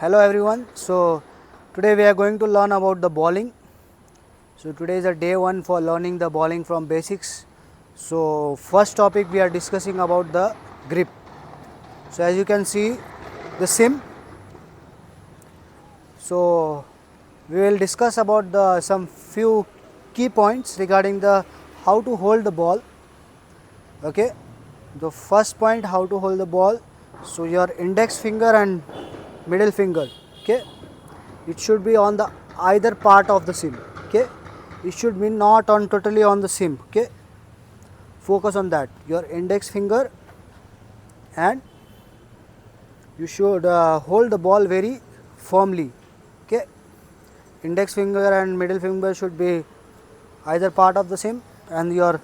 Hello everyone. So today we are going to learn about the bowling. So today is a day one for learning the bowling from basics. So first topic we are discussing about the grip. So as you can see the sim. So we will discuss about the some few key points regarding the how to hold the ball. Okay. The first point, how to hold the ball. So your index finger and middle finger. Okay. It should be on the either part of the sim. Okay. It should be not on totally on the sim. Okay. Focus on that. Your index finger, and you should hold the ball very firmly. Okay. Index finger and middle finger should be either part of the sim, and your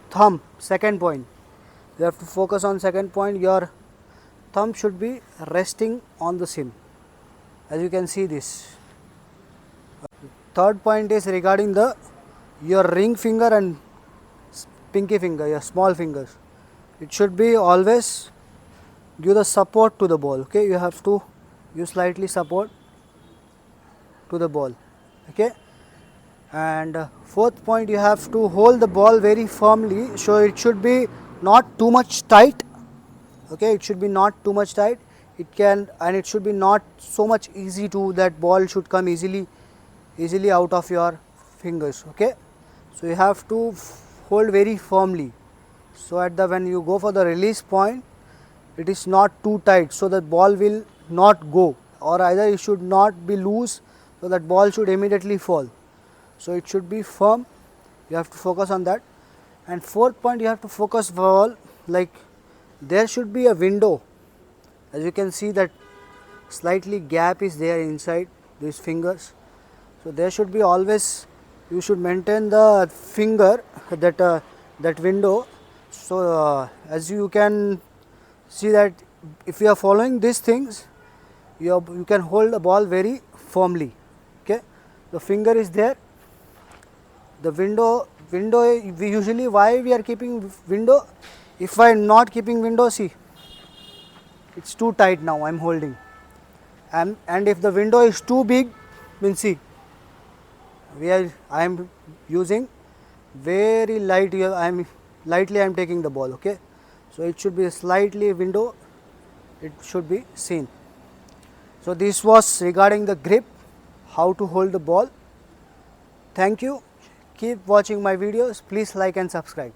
thumb, second point, you have to focus on second point. Your thumb should be resting on the sim, as you can see this. Third point is regarding the your ring finger and pinky finger, your small fingers. It should be always give the support to the ball. Okay, you have to give slightly support to the ball. Okay, and fourth point, you have to hold the ball very firmly. So it should be not too much tight. Okay, it should be not too much tight. It can, and it should be not so much easy to that ball should come easily out of your fingers. Okay, so you have to hold very firmly, so at the when you go for the release point, it is not too tight, so that ball will not go, or either it should not be loose, so that ball should immediately fall. So it should be firm. You have to focus on that. And fourth point, you have to focus ball like there should be a window. As you can see that slightly gap is there inside these fingers. So there should be always, you should maintain the finger that window. So as you can see that if you are following these things, you can hold the ball very firmly. Okay, the finger is there. The window we usually, why we are keeping window? If I am not keeping window, see, it's too tight now. I am holding, and if the window is too big, means see, I am using very light. I am taking the ball. Okay, so it should be a slightly window. It should be seen. So this was regarding the grip, how to hold the ball. Thank you. Keep watching my videos. Please like and subscribe.